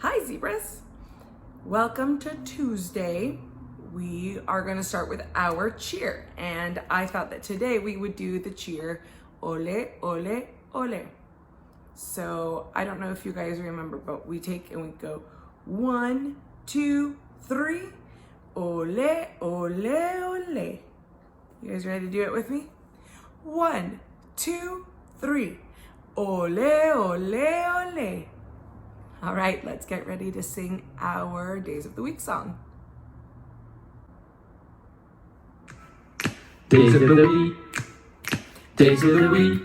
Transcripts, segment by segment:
Hi zebras! Welcome to Tuesday. We are going to start with our cheer, and I thought that today we would do the cheer ole, ole, ole. So I don't know if you guys remember, but we take and we go 1, 2, 3, ole, ole, ole. You guys ready to do it with me? 1, 2, 3, ole, ole, ole. All right, let's get ready to sing our Days of the Week song. Days of the week, days of the week,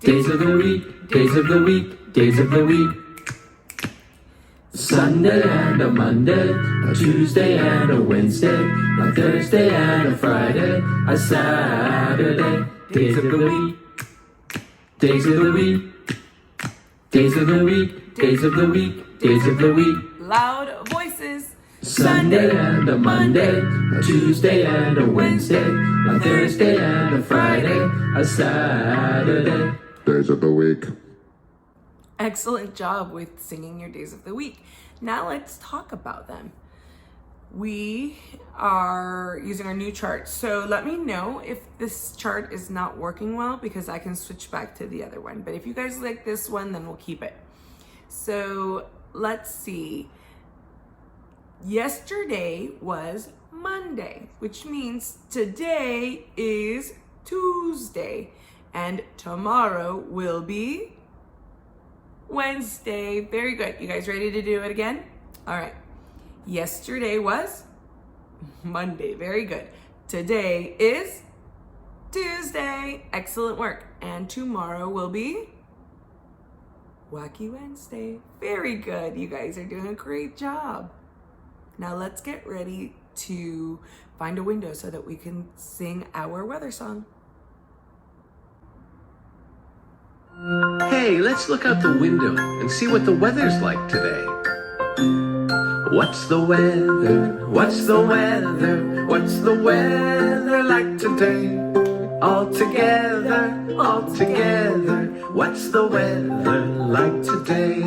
days of the week, days of the week, days of the week. Sunday and a Monday, a Tuesday and a Wednesday, a Thursday and a Friday, a Saturday. Days of the week, days of the week, days of the week, days of the week, days of the week. Loud voices. Sunday and a Monday, a Tuesday and a Wednesday, a Thursday and a Friday, a Saturday. Days of the week. Excellent job with singing your Days of the Week. Now let's talk about them. We are using our new chart, so let me know if this chart is not working well because I can switch back to the other one. But if you guys like this one, then we'll keep it. So let's see. Yesterday was Monday, which means today is Tuesday, and tomorrow will be Wednesday. Very good. You guys ready to do it again? All right. Yesterday was Monday. Very good. Today is Tuesday. Excellent work. And tomorrow will be Wacky Wednesday. Very good. You guys are doing a great job. Now let's get ready to find a window so that we can sing our weather song. Hey, let's look out the window and see what the weather's like today. What's the weather? What's the weather? What's the weather like today? All together, all together. What's the weather like today?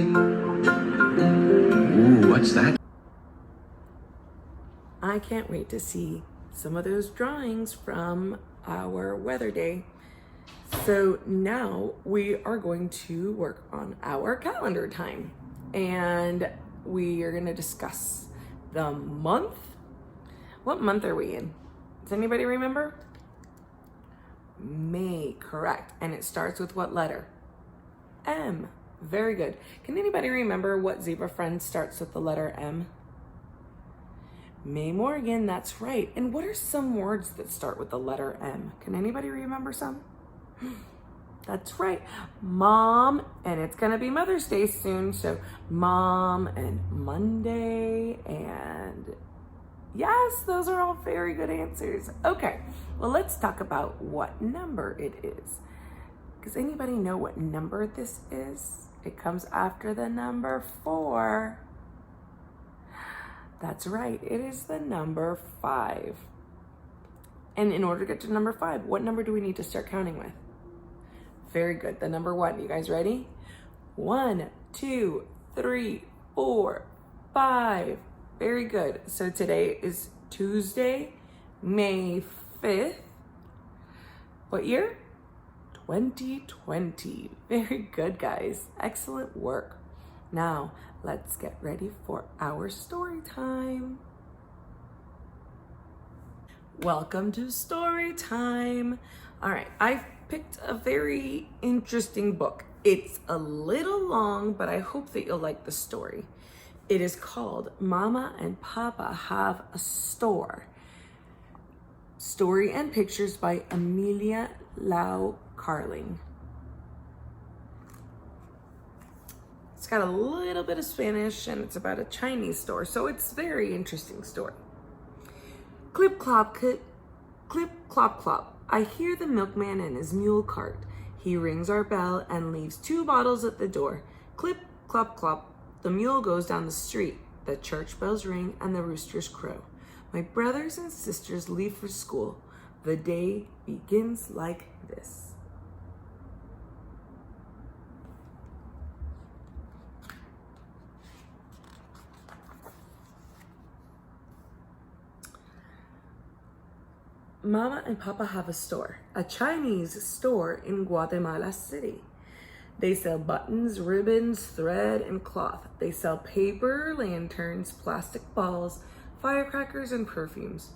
Ooh, what's that? I can't wait to see some of those drawings from our weather day. So now we are going to work on our calendar time, and we are going to discuss the month. What month are we in? Does anybody remember? May, correct. And it starts with what letter? M. Very good. Can anybody remember what zebra friend starts with the letter M? May Morgan, that's right. And what are some words that start with the letter M? Can anybody remember some? That's right, Mom, and it's gonna be Mother's Day soon, so Mom and Monday, and yes, those are all very good answers. Okay, well, let's talk about what number it is. Does anybody know what number this is? It comes after the number 4. That's right, it is the number 5. And in order to get to number 5, what number do we need to start counting with? Very good, the number 1. You guys ready? 1, 2, 3, 4, 5. Very good. So today is Tuesday, May 5th. What year? 2020. Very good, guys. Excellent work. Now, let's get ready for our story time. Welcome to story time. All right, I've picked a very interesting book. It's a little long, but I hope that you'll like the story. It is called Mama and Papa Have a Store. Story and pictures by Amelia Lau Carling. It's got a little bit of Spanish and it's about a Chinese store, so it's a very interesting story. Clip clop, clip clop clop. I hear the milkman and his mule cart. He rings our bell and leaves 2 bottles at the door. Clip clop clop. The mule goes down the street. The church bells ring and the roosters crow. My brothers and sisters leave for school. The day begins like this. Mama and Papa have a store, a Chinese store in Guatemala City. They sell buttons, ribbons, thread, and cloth. They sell paper, lanterns, plastic balls, firecrackers, and perfumes.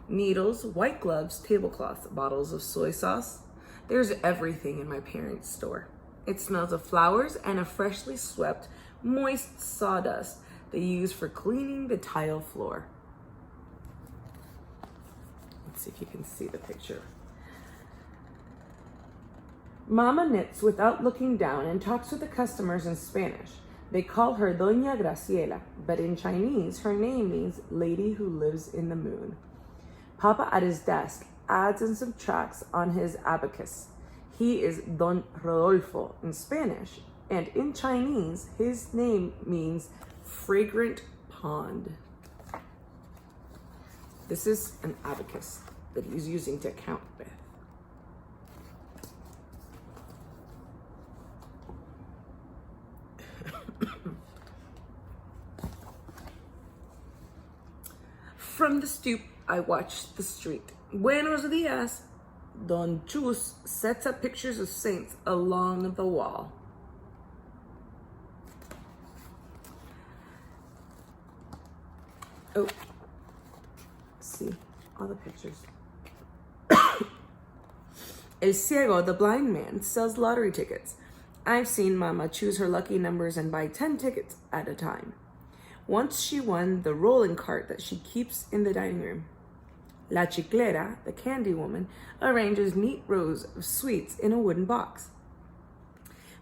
Needles, white gloves, tablecloths, bottles of soy sauce. There's everything in my parents' store. It smells of flowers and a freshly swept, moist sawdust they use for cleaning the tile floor. Let's see if you can see the picture. Mama knits without looking down and talks with the customers in Spanish. They call her Doña Graciela, but in Chinese, her name means lady who lives in the moon. Papa at his desk adds and subtracts on his abacus. He is Don Rodolfo in Spanish, and in Chinese, his name means fragrant pond. This is an abacus that he's using to count with. From the stoop, I watched the street. Buenos dias. Don Chus sets up pictures of saints along the wall. Oh, see all the pictures. El Ciego, the blind man, sells lottery tickets. I've seen Mama choose her lucky numbers and buy 10 tickets at a time. Once she won the rolling cart that she keeps in the dining room. La Chiclera, the candy woman, arranges neat rows of sweets in a wooden box.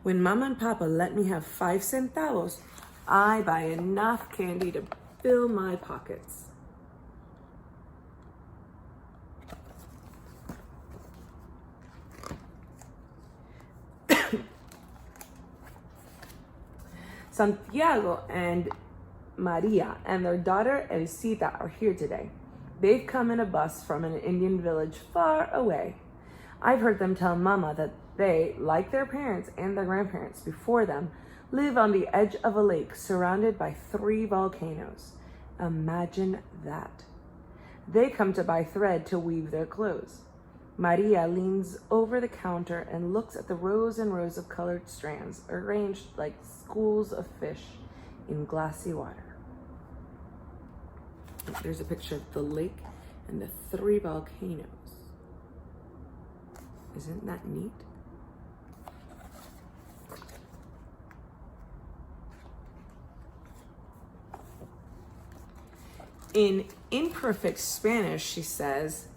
When Mama and Papa let me have 5 centavos, I buy enough candy to fill my pockets. Santiago and Maria and their daughter Elcita are here today. They've come in a bus from an Indian village far away. I've heard them tell Mama that they, like their parents and their grandparents before them, live on the edge of a lake surrounded by 3 volcanoes. Imagine that. They come to buy thread to weave their clothes. Maria leans over the counter and looks at the rows and rows of colored strands arranged like schools of fish in glassy water. There's a picture of the lake and the 3 volcanoes. Isn't that neat? In imperfect Spanish, she says,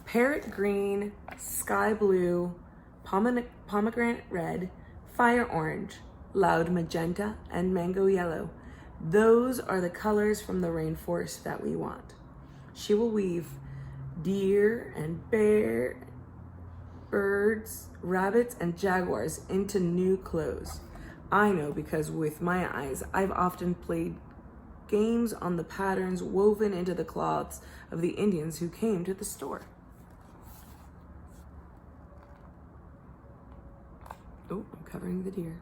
parrot green, sky blue, pomegranate red, fire orange, loud magenta, and mango yellow. Those are the colors from the rainforest that we want. She will weave deer and bear, birds, rabbits, and jaguars into new clothes. I know because with my eyes, I've often played games on the patterns woven into the cloths of the Indians who came to the store. Oh, I'm covering the deer.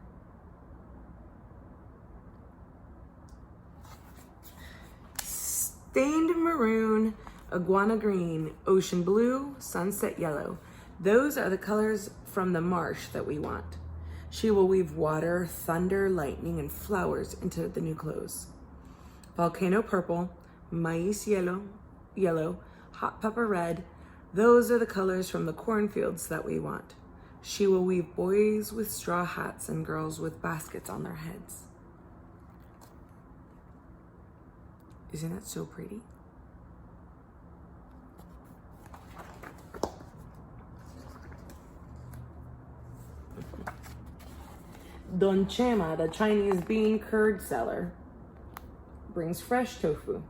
Stained maroon, iguana green, ocean blue, sunset yellow. Those are the colors from the marsh that we want. She will weave water, thunder, lightning, and flowers into the new clothes. Volcano purple, maize yellow, hot pepper red. Those are the colors from the cornfields that we want. She will weave boys with straw hats and girls with baskets on their heads. Isn't that so pretty? Don Chema, the Chinese bean curd seller, brings fresh tofu.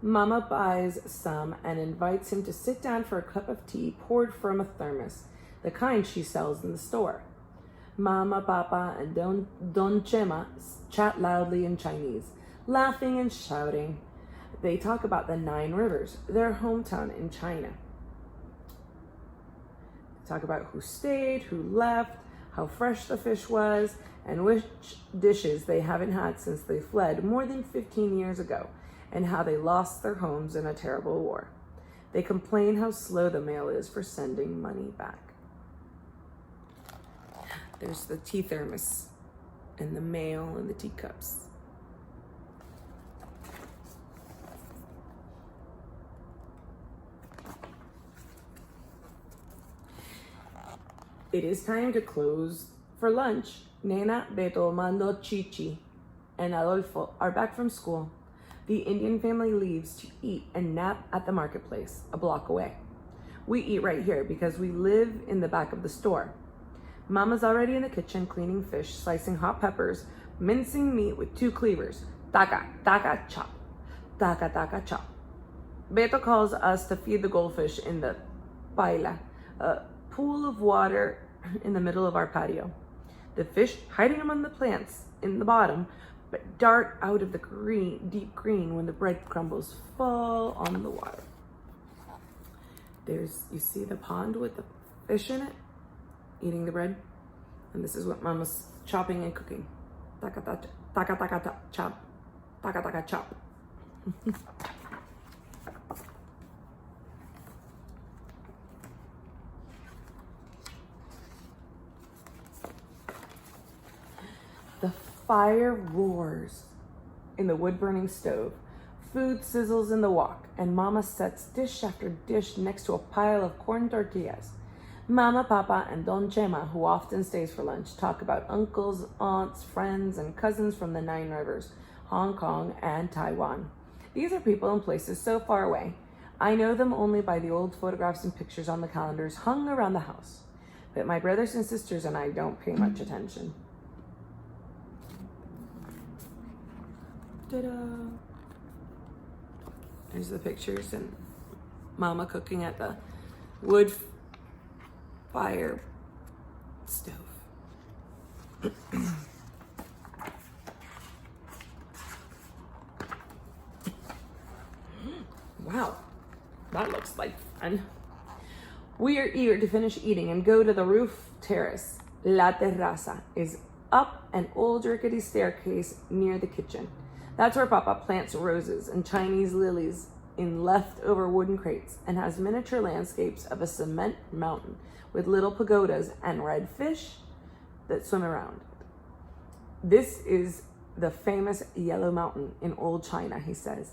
Mama buys some and invites him to sit down for a cup of tea poured from a thermos, the kind she sells in the store. Mama, Papa, and Don Chema chat loudly in Chinese, laughing and shouting. They talk about the 9 rivers, their hometown in China. They talk about who stayed, who left, how fresh the fish was, and which dishes they haven't had since they fled more than 15 years ago, and how they lost their homes in a terrible war. They complain how slow the mail is for sending money back. There's the tea thermos and the mail and the teacups. It is time to close for lunch. Nena, Beto, Mando, Chichi, and Adolfo are back from school. The Indian family leaves to eat and nap at the marketplace, a block away. We eat right here because we live in the back of the store. Mama's already in the kitchen cleaning fish, slicing hot peppers, mincing meat with 2 cleavers. Taka, taka, chop. Taka, taka, chop. Beto calls us to feed the goldfish in the paila, a pool of water in the middle of our patio. The fish, hiding among the plants in the bottom, but dart out of the deep green when the bread crumbles fall on the water. You see the pond with the fish in it, eating the bread? And this is what Mama's chopping and cooking. Taka taka taka taka chop. Taka taka chop. The fire roars in the wood-burning stove. Food sizzles in the wok, and Mama sets dish after dish next to a pile of corn tortillas. Mama, Papa, and Don Chema, who often stays for lunch, talk about uncles, aunts, friends, and cousins from the 9 rivers, Hong Kong, and Taiwan. These are people in places so far away. I know them only by the old photographs and pictures on the calendars hung around the house. But my brothers and sisters and I don't pay much attention. Ta-da! There's the pictures and Mama cooking at the wood fire stove. Wow, that looks like fun. We are eager to finish eating and go to the roof terrace. La terraza is up an old rickety staircase near the kitchen. That's where Papa plants roses and Chinese lilies in leftover wooden crates and has miniature landscapes of a cement mountain with little pagodas and red fish that swim around. This is the famous Yellow Mountain in old China, he says.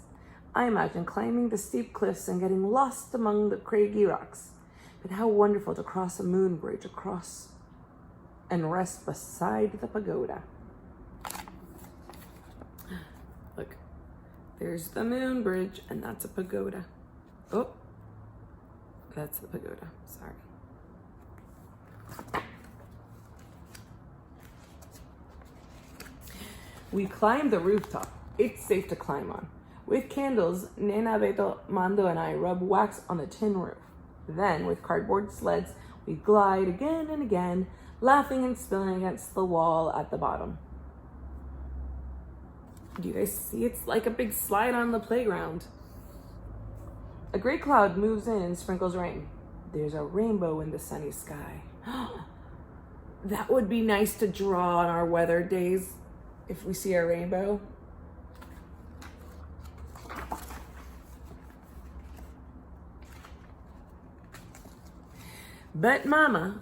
I imagine climbing the steep cliffs and getting lost among the craggy rocks. But how wonderful to cross a moon bridge across and rest beside the pagoda. Look, there's the moon bridge, and that's a pagoda. Oh, that's the pagoda, sorry. We climb the rooftop. It's safe to climb on. With candles, Nena, Beto, Mando, and I rub wax on the tin roof. Then, with cardboard sleds, we glide again and again, laughing and spilling against the wall at the bottom. Do you guys see? It's like a big slide on the playground. A gray cloud moves in and sprinkles rain. There's a rainbow in the sunny sky. That would be nice to draw on our weather days if we see a rainbow. But Mama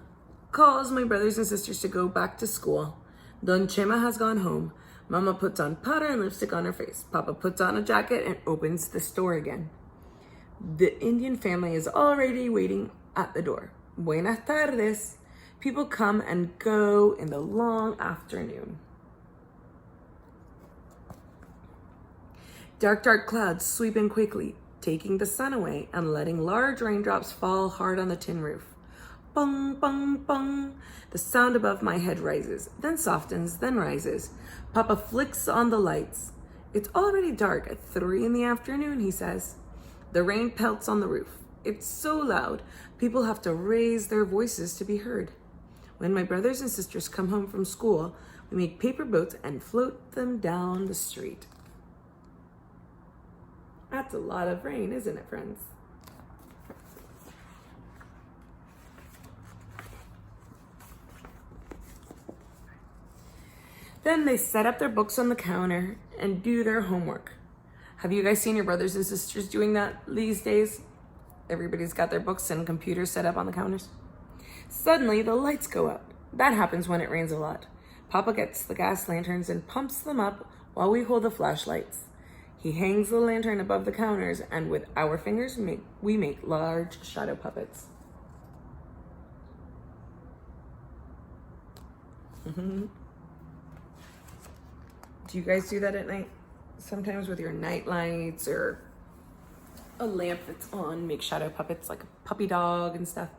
calls my brothers and sisters to go back to school. Don Chema has gone home. Mama puts on powder and lipstick on her face. Papa puts on a jacket and opens the store again. The Indian family is already waiting at the door. Buenas tardes. People come and go in the long afternoon. Dark, dark clouds sweep in quickly, taking the sun away and letting large raindrops fall hard on the tin roof. Bung, bung, bung. The sound above my head rises, then softens, then rises. Papa flicks on the lights. It's already dark at 3 in the afternoon, he says. The rain pelts on the roof. It's so loud, people have to raise their voices to be heard. When my brothers and sisters come home from school, we make paper boats and float them down the street. That's a lot of rain, isn't it, friends? Then they set up their books on the counter and do their homework. Have you guys seen your brothers and sisters doing that these days? Everybody's got their books and computers set up on the counters. Suddenly, the lights go out. That happens when it rains a lot. Papa gets the gas lanterns and pumps them up while we hold the flashlights. He hangs the lantern above the counters, and with our fingers, we make large shadow puppets. Do you guys do that at night? Sometimes with your night lights or a lamp that's on, make shadow puppets like a puppy dog and stuff.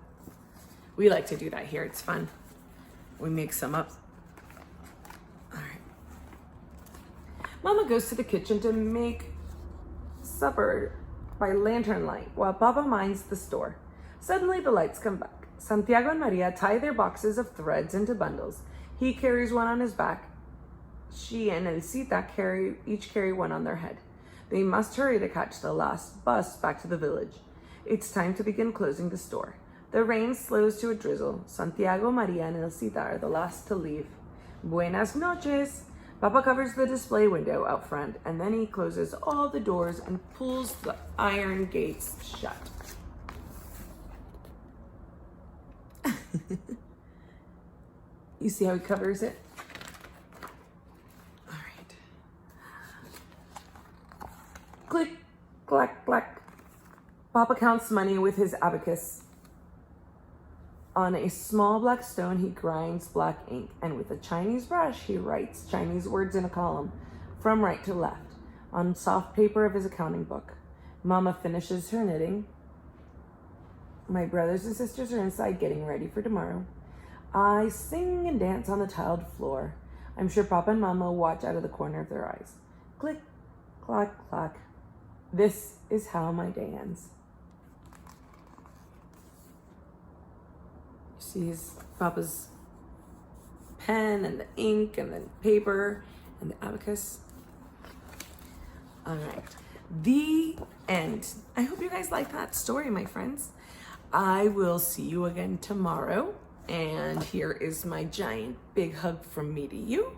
We like to do that here. It's fun. We make some up. All right. Mama goes to the kitchen to make supper by lantern light while Papa minds the store. Suddenly the lights come back. Santiago and Maria tie their boxes of threads into bundles. He carries one on his back. She and Elcita each carry one on their head. They must hurry to catch the last bus back to the village. It's time to begin closing the store. The rain slows to a drizzle. Santiago, Maria, and Elcita are the last to leave. Buenas noches. Papa covers the display window out front, and then he closes all the doors and pulls the iron gates shut. You see how he covers it? All right. Click, clack, clack. Papa counts money with his abacus. On a small black stone, he grinds black ink, and with a Chinese brush, he writes Chinese words in a column, from right to left, on soft paper of his accounting book. Mama finishes her knitting. My brothers and sisters are inside getting ready for tomorrow. I sing and dance on the tiled floor. I'm sure Papa and Mama watch out of the corner of their eyes. Click, clack, clack. This is how my day ends. See his Papa's pen and the ink and the paper and the abacus. All right, the end. I hope you guys like that story, my friends. I will see you again tomorrow. And here is my giant big hug from me to you.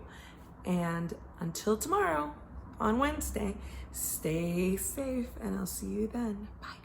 And until tomorrow on Wednesday, stay safe and I'll see you then. Bye.